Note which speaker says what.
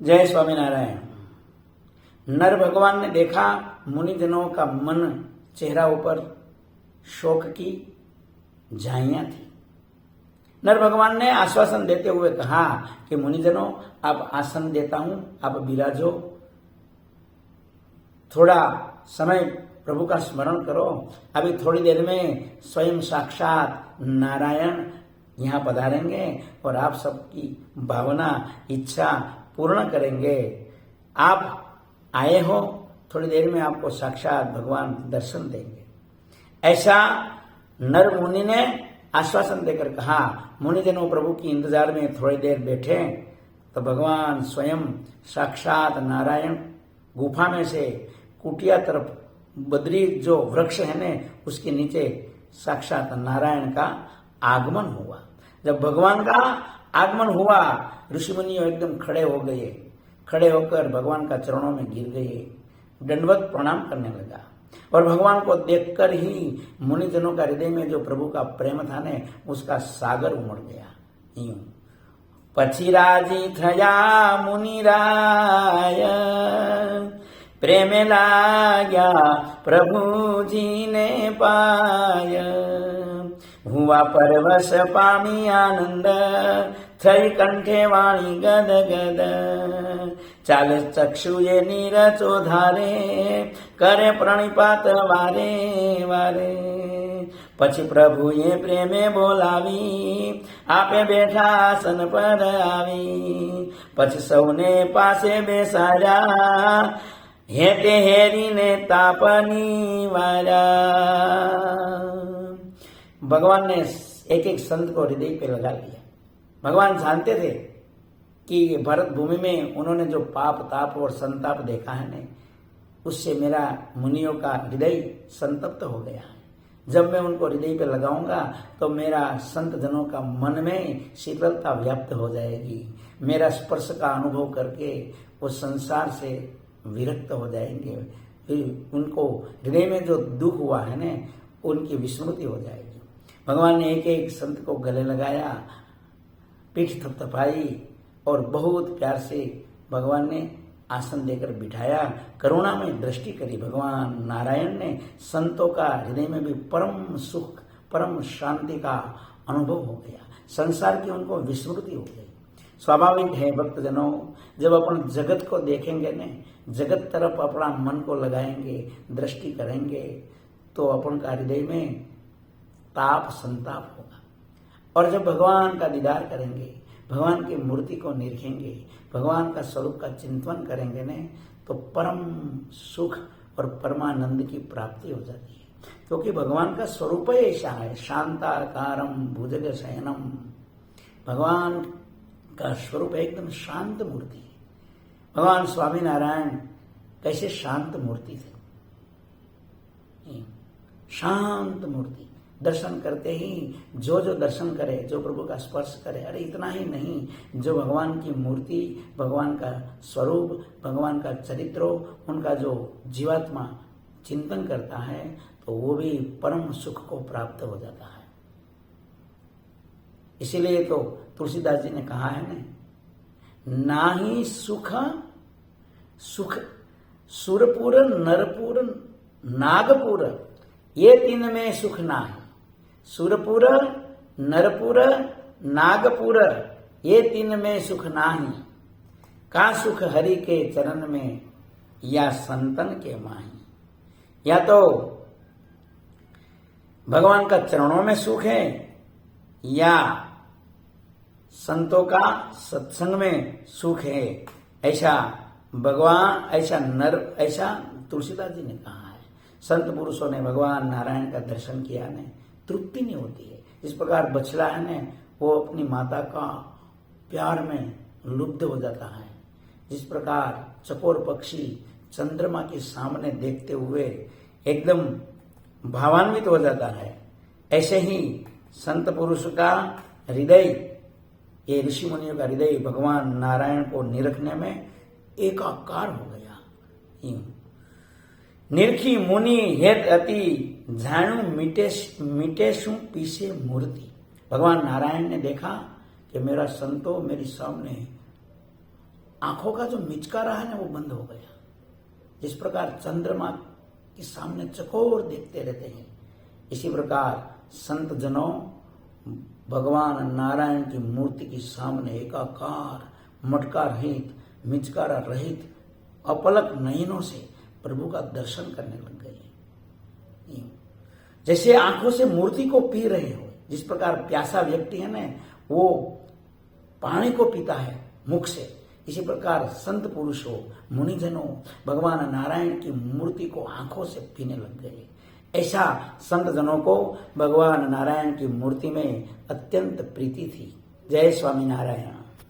Speaker 1: जय स्वामीनारायण। नर भगवान ने देखा मुनिजनों का मन चेहरा ऊपर शोक की झाइयां थी। नर भगवान ने आश्वासन देते हुए कहा कि मुनिजनों, आप आसन देता हूं, आप विराजो, थोड़ा समय प्रभु का स्मरण करो। अभी थोड़ी देर में स्वयं साक्षात नारायण यहाँ पधारेंगे और आप सबकी भावना इच्छा पूर्ण करेंगे। आप आए हो, थोड़ी देर में आपको साक्षात भगवान दर्शन देंगे। ऐसा नर मुनि ने आश्वासन देकर कहा। मुनिजनों प्रभु की इंतजार में थोड़ी देर बैठे तो भगवान स्वयं साक्षात नारायण गुफा में से कुटिया तरफ बद्री जो वृक्ष है ने उसके नीचे साक्षात नारायण का आगमन हुआ। जब भगवान का आगमन हुआ ऋषि मुनियों एकदम खड़े हो गए। खड़े होकर भगवान का चरणों में गिर गए, दंडवत प्रणाम करने लगा। और भगवान को देखकर ही मुनिजनों का हृदय में जो प्रभु का प्रेम था ने उसका सागर उमड़ गया। यूं पछी राजी थया मुनिराय, प्रेम लाग्या प्रभु जी ने पाय। हुआ परवश पामी आनंद, थई कंठे वाणी गद गद। चाल चक्षुए नीर चोधारे, करे प्रणिपात वारे वारे। પછી પ્રભુએ પ્રેમે બોલાવી, આપે બેઠા આસન પર આવી। પછી સૌને પાસે બેસાડ્યા, हेते हेरी ने तापनी वारा। भगवान ने एक एक संत को हृदय पे लगा लिया। भगवान जानते थे कि भारत भूमि में उन्होंने जो पाप ताप और संताप देखा है ने उससे मेरा मुनियों का हृदय संतप्त हो गया है। जब मैं उनको हृदय पे लगाऊंगा तो मेरा संत जनों का मन में शीतलता व्याप्त हो जाएगी। मेरा स्पर्श का अनुभव करके वो संसार से विरक्त हो जाएंगे। फिर उनको हृदय में जो दुख हुआ है ना उनकी विस्मृति हो जाएगी। भगवान ने एक एक संत को गले लगाया, पीठ थपथपाई और बहुत प्यार से भगवान ने आसन देकर बिठाया। करुणा में दृष्टि करी भगवान नारायण ने संतों का हृदय में भी परम सुख परम शांति का अनुभव हो गया। संसार की उनको विस्मृति हो गई। स्वाभाविक है भक्तजनों, जब अपन जगत को देखेंगे ने, जगत तरफ अपना मन को लगाएंगे, दृष्टि करेंगे तो अपन का हृदय में ताप संताप होगा। और जब भगवान का दीदार करेंगे, भगवान की मूर्ति को निरखेंगे, भगवान का स्वरूप का चिंतन करेंगे ने तो परम सुख और परमानंद की प्राप्ति हो जाती है। क्योंकि भगवान का स्वरूप ही ऐसा है, शांताकारम भुजग शयनम। भगवान का स्वरूप एकदम शांत मूर्ति है। भगवान स्वामीनारायण कैसे शांत मूर्ति थे, शांत मूर्ति। दर्शन करते ही जो जो दर्शन करे, जो प्रभु का स्पर्श करे, अरे इतना ही नहीं, जो भगवान की मूर्ति, भगवान का स्वरूप, भगवान का चरित्र, उनका जो जीवात्मा चिंतन करता है तो वो भी परम सुख को प्राप्त हो जाता है। इसीलिए तो तुलसीदास जी ने कहा है ना, नाही सुख सुख सुरपुर नरपुर नागपुर, ये तीन में सुख नाही। सुरपुर नरपुर नागपुर, ये तीन में सुख नाही। का सुख हरि के चरण में या संतन के माही। या तो भगवान का चरणों में सुख है या संतों का सत्संग में सुख है। ऐसा भगवान, ऐसा नर, ऐसा तुलसीदास जी ने कहा है। संत पुरुषों ने भगवान नारायण का दर्शन किया ने तृप्ति नहीं होती है। इस प्रकार बछड़ा है ने वो अपनी माता का प्यार में लुब्ध हो जाता है। जिस प्रकार चकोर पक्षी चंद्रमा के सामने देखते हुए एकदम भावान्वित हो जाता है, ऐसे ही संत पुरुष का हृदय, ये ऋषि मुनियों का हृदय भगवान नारायण को निरखने में एकाकार हो गया। निरखी मुनि हेत अति, जाणु मिटेशु पीछे मूर्ति। भगवान नारायण ने देखा कि मेरा संतो मेरे सामने आंखों का जो मिचकारा है ना वो बंद हो गया। जिस प्रकार चंद्रमा के सामने चकोर देखते रहते हैं, इसी प्रकार संत जनों भगवान नारायण की मूर्ति के सामने एकाकार, मटका रहित, मिचकारा रहित, अपलक नयनों से प्रभु का दर्शन करने लग गए। जैसे आंखों से मूर्ति को पी रहे हो, जिस प्रकार प्यासा व्यक्ति है ना वो पानी को पीता है मुख से, इसी प्रकार संत पुरुषों, मुनिजनों भगवान नारायण की मूर्ति को आंखों से पीने लग गए। ऐसा संत जनों को भगवान नारायण की मूर्ति में अत्यंत प्रीति थी। जय स्वामी नारायण।